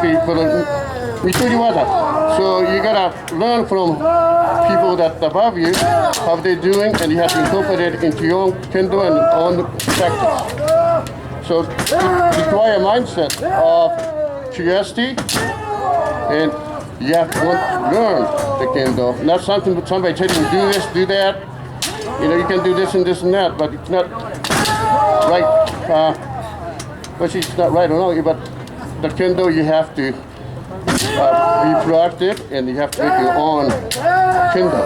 be for the Mituri Wada. So you gotta learn from people that above you, how they're doing, and you have to incorporate it into your own kendo and own practice. So it requires a mindset of curiosity, and you have to learn the kendo. Not something that somebody telling you do this, do that. You know, you can do this and this and that, but it's not right. But it's not right or wrong. But the kendo, you have to be proactive, and you have to make your own kendo.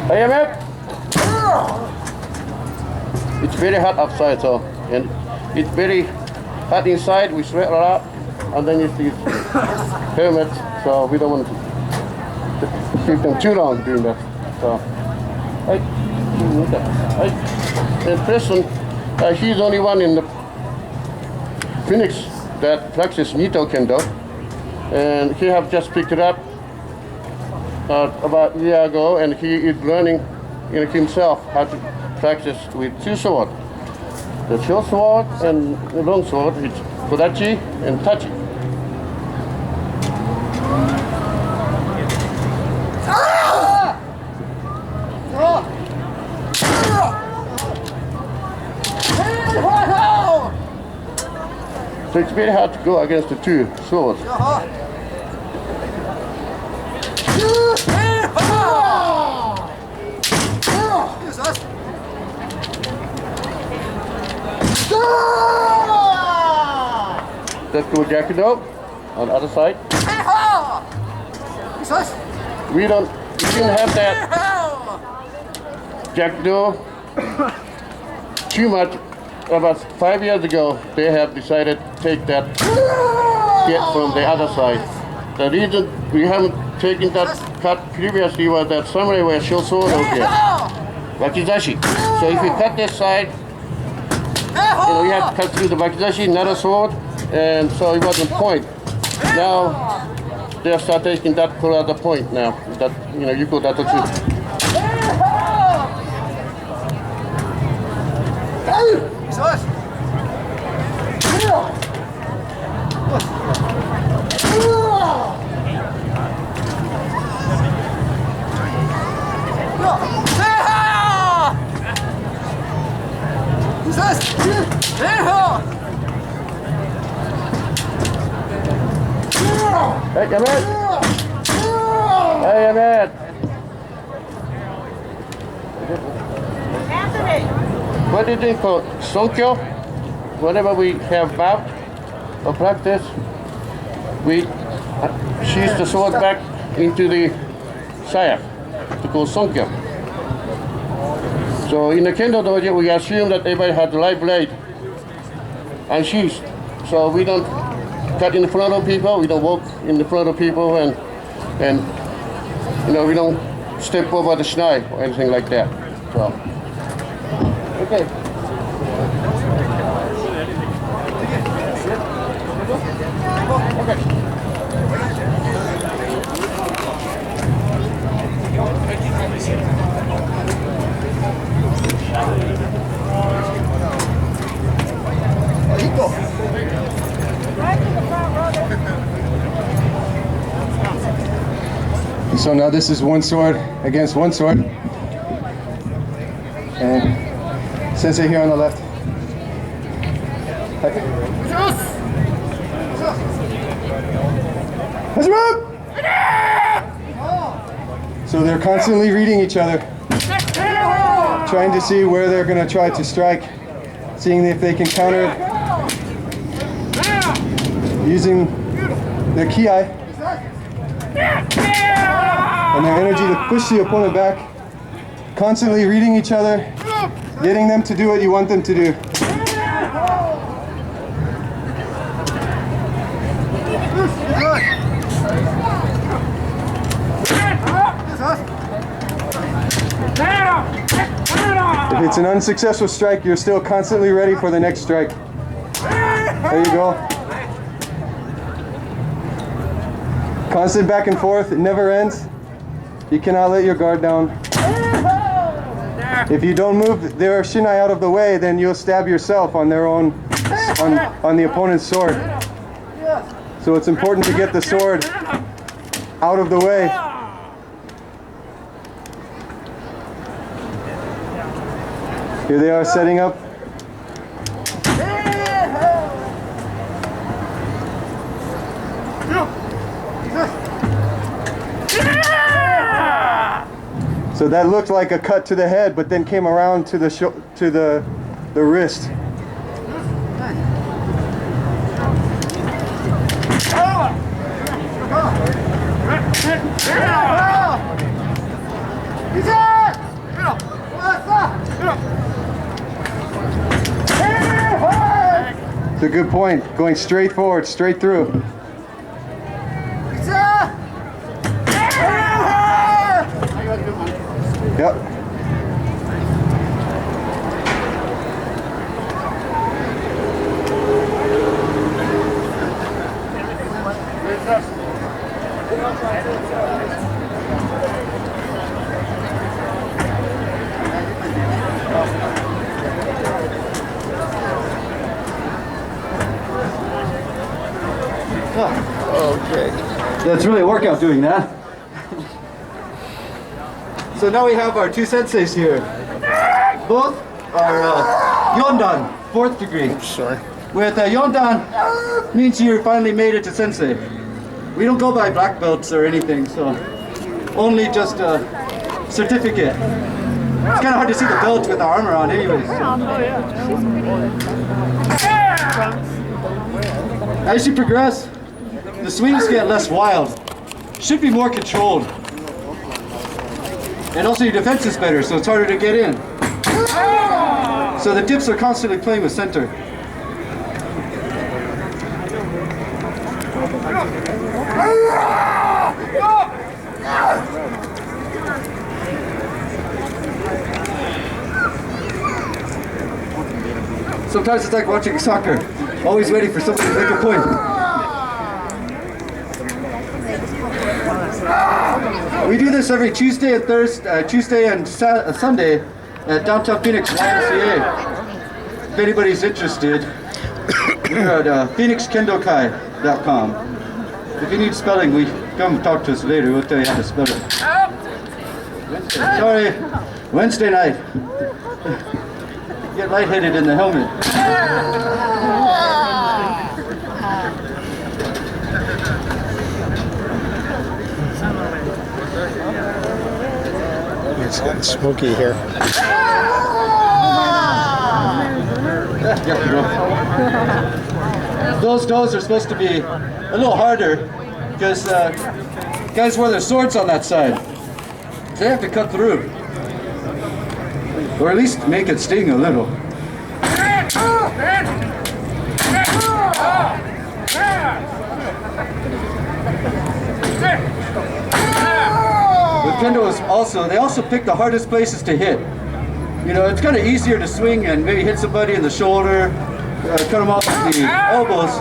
Hey, man. It's very hot outside, so, and it's very hot inside. We sweat a lot, and then it's these helmets, so we don't want to keep them too long doing that. So, and Preston, he's the only one in the Phoenix that practices Nito Kendo, and he have just picked it up about a year ago, and he is learning himself how to practice with two swords. The short sword and the long sword, it's Kodachi and Tachi. So it's very hard to go against the two swords. Let's go Jakido on the other side. We didn't have that Jakido too much. About 5 years ago, they have decided to take that get from the other side. The reason we haven't taken that cut previously was that samurai were short sword over here, wakizashi. So if you cut this side, you have to cut through the wakizashi, not a sword, and so it wasn't point. Now they start taking that for other point now. That you go that too. Hey, come in. Hey, Ahmed. What do you think for Sonkyo? Whenever we have bout or practice, we sheath the sword back into the saya to go Sonkyo. So in the Kendo dojo, we assume that everybody has the light blade and sheath. So we don't cut in front of people, we don't walk in the front of people, and we don't step over the shinai or anything like that. So, okay. So now this is one sword against one sword. And Sensei here on the left. So they're constantly reading each other, trying to see where they're going to try to strike, seeing if they can counter using their ki-ai and their energy to push the opponent back, constantly reading each other, getting them to do what you want them to do. If it's an unsuccessful strike, you're still constantly ready for the next strike. There you go. Constant back and forth, it never ends. You cannot let your guard down. If you don't move their shinai out of the way, then you'll stab yourself on their own, on the opponent's sword. So it's important to get the sword out of the way. Here they are setting up. So that looked like a cut to the head, but then came around to the wrist. It's a good point. Going straight forward, straight through. Yep. Okay. Yeah, it's really a workout doing that. So now we have our two senseis here. Both are Yondan, 4th degree. Sorry. With Yondan means you finally made it to sensei. We don't go by black belts or anything, so only just a certificate. It's kind of hard to see the belt with the armor on anyways. As you progress, the swings get less wild. Should be more controlled. And also your defense is better, so it's harder to get in. So the dips are constantly playing with center. Sometimes it's like watching soccer, always waiting for somebody to make a point. We do this every Tuesday and Tuesday and Sunday at Downtown Phoenix YMCA. If anybody's interested, we're at phoenixkendokai.com. If you need spelling, come talk to us later. We'll tell you how to spell it. Sorry, Wednesday night. Get lightheaded in the helmet. It's getting smoky here. Those doors are supposed to be a little harder because guys wear their swords on that side. So they have to cut through. Or at least make it sting a little. With Kendos also, they also pick the hardest places to hit. You know, it's kind of easier to swing and maybe hit somebody in the shoulder, cut them off with the elbows.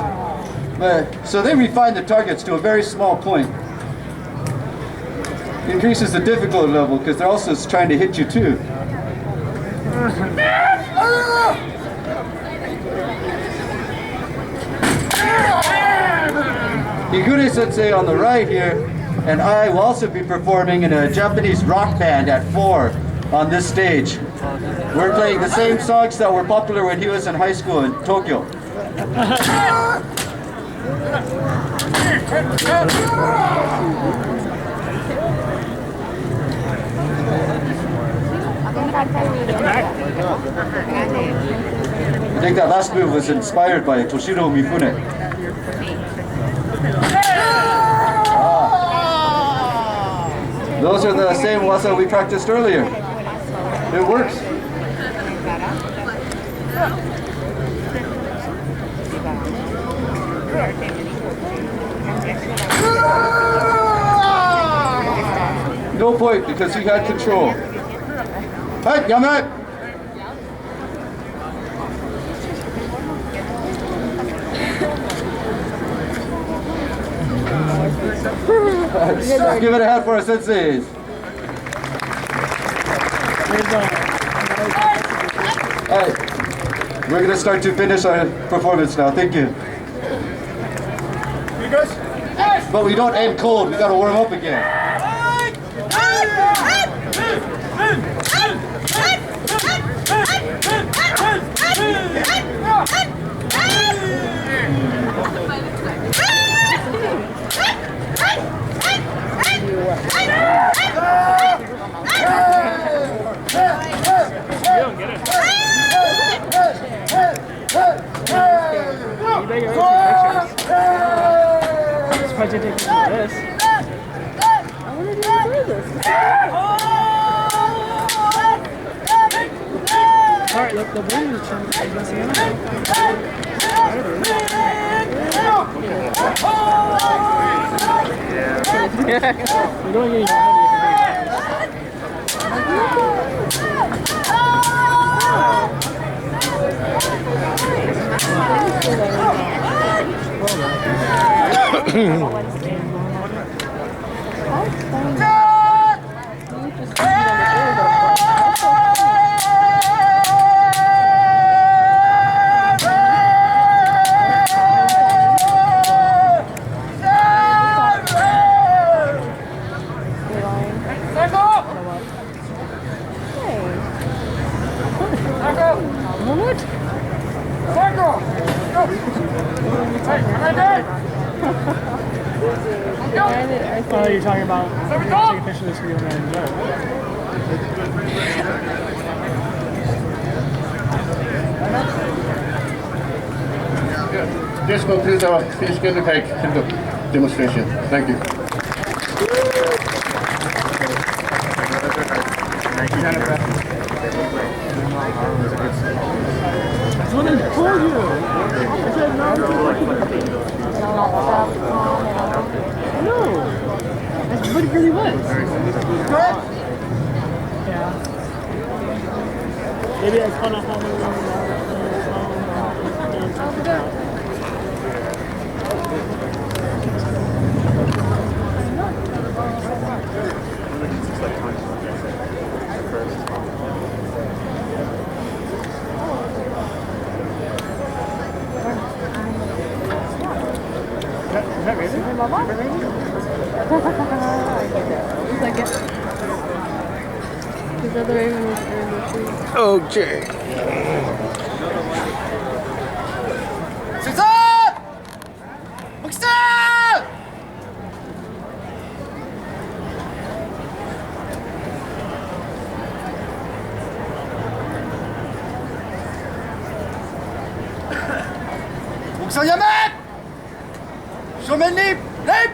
But, so they refine the targets to a very small point. It increases the difficulty level because they're also trying to hit you too. Higure Sensei on the right here, and I will also be performing in a Japanese rock band at 4 on this stage. We're playing the same songs that were popular when he was in high school in Tokyo. I think that last move was inspired by Toshiro Mifune. Those are the same waza we practiced earlier. It works. No point because he had control. Hey, Yamat! Give it a hand for our senseis. Alright, we're gonna start to finish our performance now. Thank you. But we don't end cold. We gotta warm up again. Alright, look, the balloon is trying to mess me We're going in Oh, you're talking about taking a picture of this video and This concludes our Finnish Kendokai Kendo demonstration. Thank you. That's what I told you! I said no. No! That's what it really was. Yeah. Maybe I caught off on Is that Raven? It's like it. Because the other Raven was in the tree. Okay. Yamat! Shomen Nip! Nip!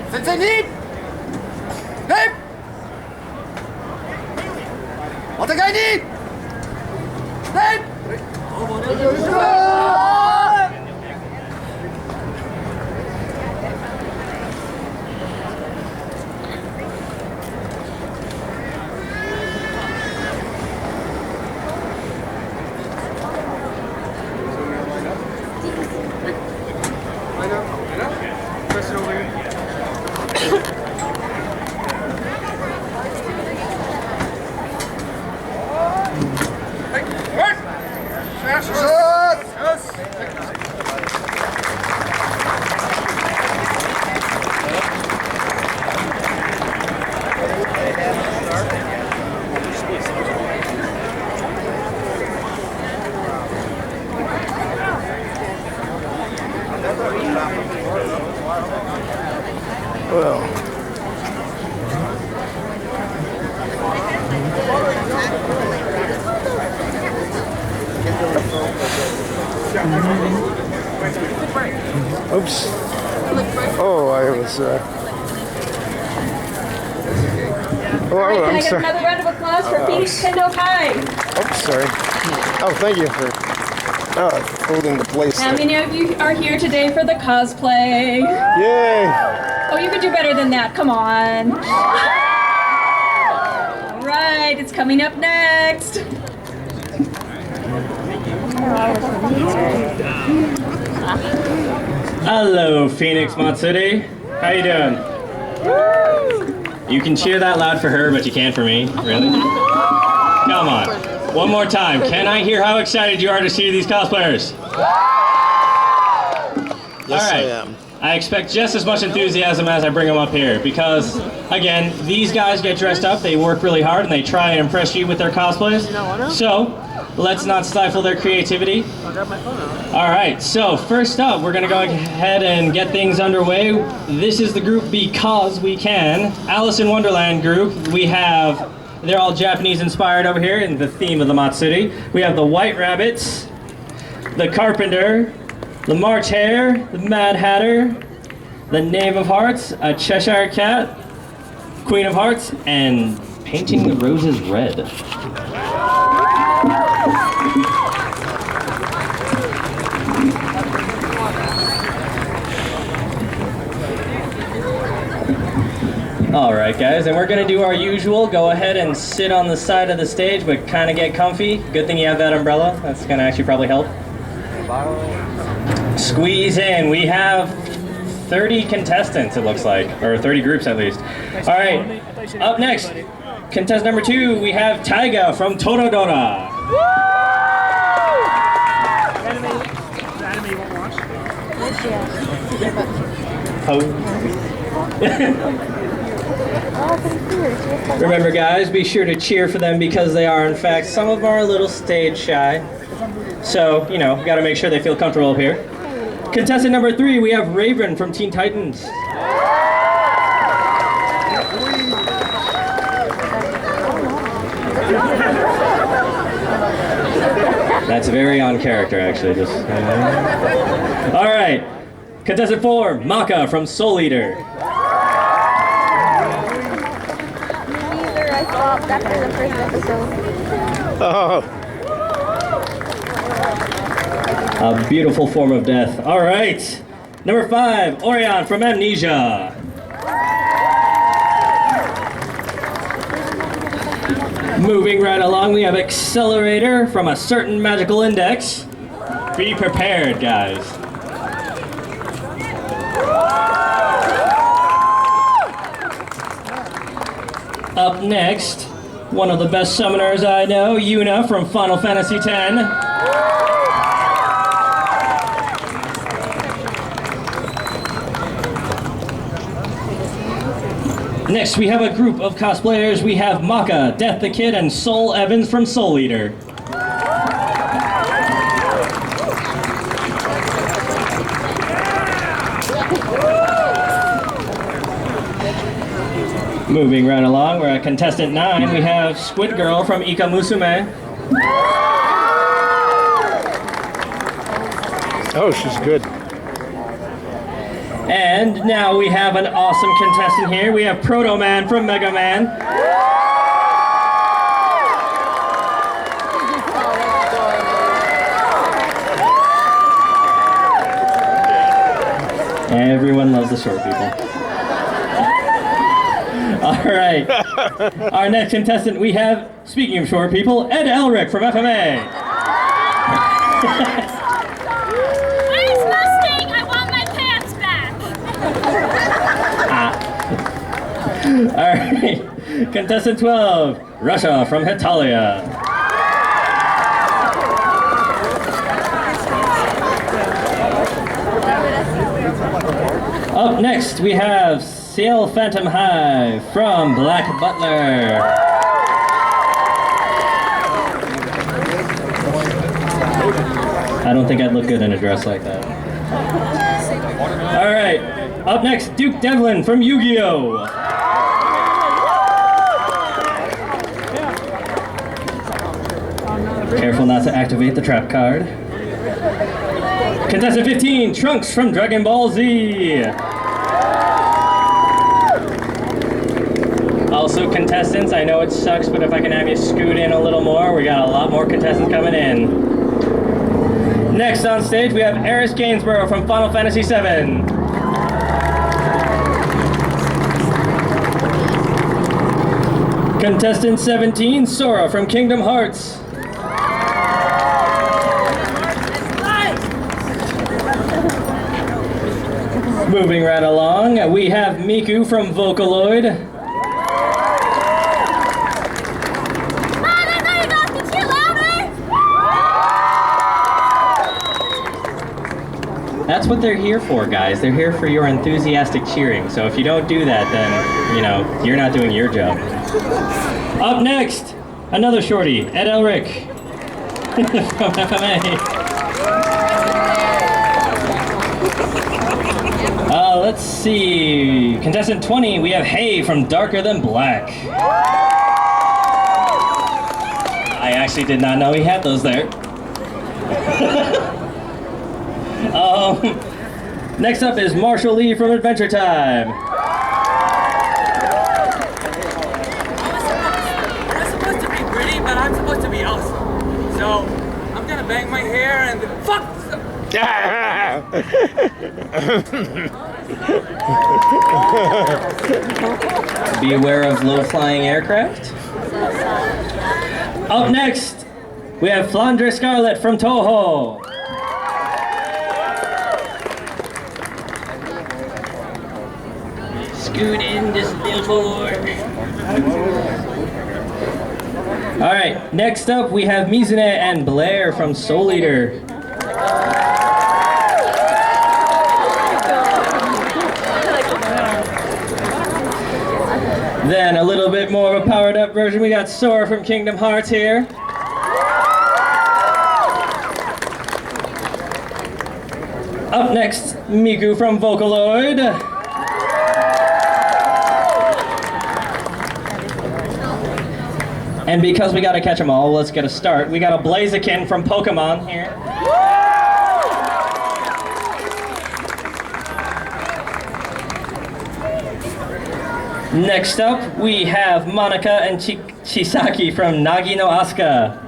Sensei Nip! Nip! Watagai Nip! Nip! Oops. Oh, I was. Oh, Can I I'm get sorry. another round of applause for Phoenix Kendo Kai? Oops, sorry. Oh, thank you for holding the place. How many of you are here today for the cosplay? Yay! Oh, you could do better than that. Come on. All right, it's coming up next. Hello, Phoenix Matsuri. How you doing? You can cheer that loud for her, but you can't for me. Really? Come on. One more time. Can I hear how excited you are to see these cosplayers? Yes, All right. I am. I expect just as much enthusiasm as I bring them up here because, again, these guys get dressed up, they work really hard, and they try and impress you with their cosplays. So, let's not stifle their creativity. All right, so first up, we're gonna go ahead and get things underway. This is the group Because We Can, Alice in Wonderland group. They're all Japanese inspired over here in the theme of the Matsuri. We have the White Rabbits, the Carpenter, the March Hare, the Mad Hatter, the Knave of Hearts, a Cheshire Cat, Queen of Hearts, and Painting the Roses Red. All right, guys, and we're gonna do our usual. Go ahead and sit on the side of the stage, but kind of get comfy. Good thing you have that umbrella. That's gonna actually probably help. Squeeze in. We have 30 contestants, it looks like, or 30 groups at least. All right, up next, contestant number 2, we have Taiga from Toradora. Anime you won't watch? Oh. Remember, guys, be sure to cheer for them because they are, in fact, some of them are a little stage shy. So, you know, got to make sure they feel comfortable up here. Contestant number 3, we have Raven from Teen Titans. That's very on character, actually. Just. All right. Contestant 4, Maka from Soul Eater. Neither. I stopped after the first episode. Oh, A beautiful form of death. All right. Number 5, Orion from Amnesia. Moving right along, we have Accelerator from A Certain Magical Index. Be prepared, guys. Up next, one of the best summoners I know, Yuna from Final Fantasy X. Next, we have a group of cosplayers. We have Maka, Death the Kid, and Soul Evans from Soul Eater. Moving right along, we're at contestant 9. We have Squid Girl from Ika Musume. oh, she's good. And now we have an awesome contestant here. We have Proto Man from Mega Man. Everyone loves the short people. All right. Our next contestant, we have, speaking of short people, Ed Elric from FMA. Where's Mustang? I want my pants back. All right. Contestant 12, Russia from Hetalia. Up next, we have Ciel Phantom High from Black Butler. I don't think I'd look good in a dress like that. All right, up next, Duke Devlin from Yu-Gi-Oh! Careful not to activate the trap card. Contestant 15, Trunks from Dragon Ball Z. A Also, contestants, I know it sucks, but if I can have you scoot in a little more, we got a lot more contestants coming in. Next on stage, we have Eris Gainsborough from Final Fantasy VII. Contestant 17, Sora from Kingdom Hearts. Moving right along, we have Miku from Vocaloid. That's what they're here for, guys. They're here for your enthusiastic cheering. So if you don't do that, then, you know, you're not doing your job. Up next, another shorty, Ed Elric from FMA. Let's see. Contestant 20, we have Hay from Darker Than Black. I actually did not know he had those there. Next up is Marshall Lee from Adventure Time. I'm supposed to be pretty, but I'm supposed to be awesome. So, I'm gonna bang my hair and fuck! Beware of low-flying aircraft. Up next, we have Flandre Scarlett from Toho. Scoot in just a little more. Alright, next up we have Mizune and Blair from Soul Eater. Then a little bit more of a powered up version, we got Sora from Kingdom Hearts here. Up next, Miku from Vocaloid. And because we gotta catch them all, let's get a start. We got a Blaziken from Pokemon here. Next up, we have Monica and Chisaki from Nagi no Asuka.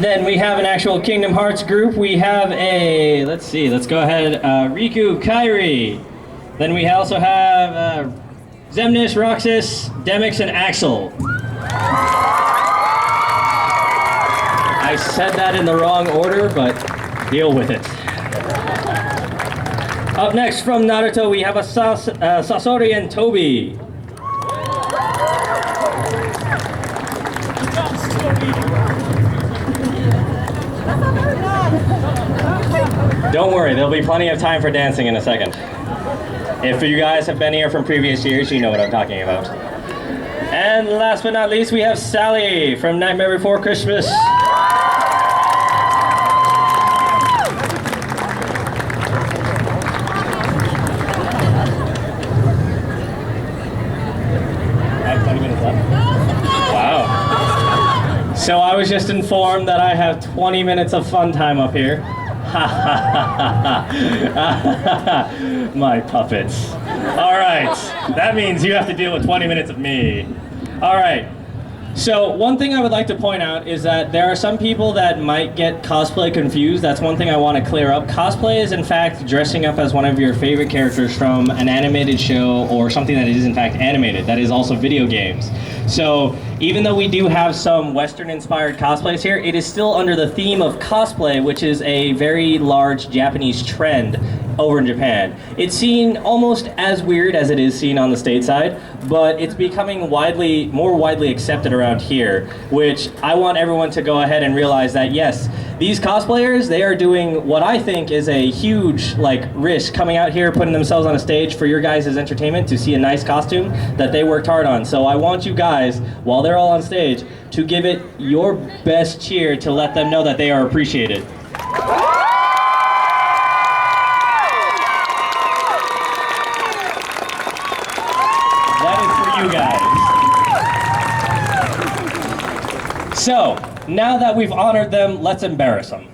Then we have an actual Kingdom Hearts group. We have a, let's go ahead, Riku Kairi. Then we also have Xemnas, Roxas, Demix, and Axel. I said that in the wrong order, but deal with it. Up next from Naruto, we have a Sasori and Toby. Don't worry, there'll be plenty of time for dancing in a second. If you guys have been here from previous years, you know what I'm talking about. And last but not least, we have Sally from Nightmare Before Christmas. So I was just informed that I have 20 minutes of fun time up here. Ha ha ha ha. My puppets. All right, that means you have to deal with 20 minutes of me. All right. So one thing I would like to point out is that there are some people that might get cosplay confused. That's one thing I want to clear up. Cosplay is in fact dressing up as one of your favorite characters from an animated show or something that is in fact animated. That is also video games. So even though we do have some Western-inspired cosplays here, it is still under the theme of cosplay, which is a very large Japanese trend over in Japan. It's seen almost as weird as it is seen on the stateside, but it's becoming more widely accepted around here, which I want everyone to go ahead and realize that yes, these cosplayers, they are doing what I think is a huge risk, coming out here, putting themselves on a stage for your guys' entertainment to see a nice costume that they worked hard on. So I want you guys, while they're all on stage, to give it your best cheer to let them know that they are appreciated. You guys. So, now that we've honored them, let's embarrass them.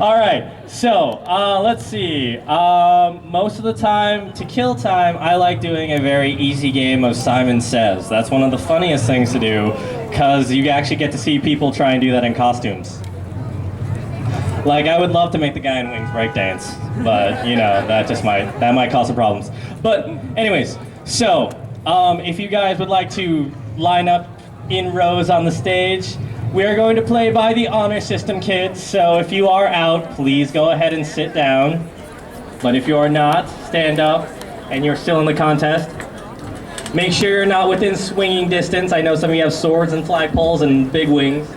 All right, so let's see. Most of the time, to kill time, I like doing a very easy game of Simon Says. That's one of the funniest things to do, because you actually get to see people try and do that in costumes. Like, I would love to make the guy in Wings breakdance, but you know, that might cause some problems. But anyways, so if you guys would like to line up in rows on the stage, we are going to play by the honor system, kids. So if you are out, please go ahead and sit down. But if you are not, stand up and you're still in the contest. Make sure you're not within swinging distance. I know some of you have swords and flagpoles and big wings.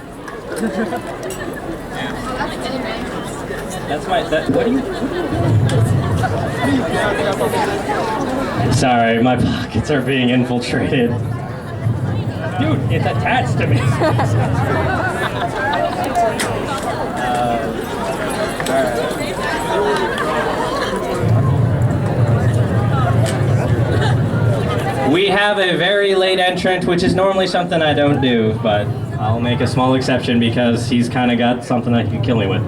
What are you? Sorry, my pockets are being infiltrated. Dude, it's attached to me. We have a very late entrant, which is normally something I don't do, but I'll make a small exception because he's kind of got something that he can kill me with.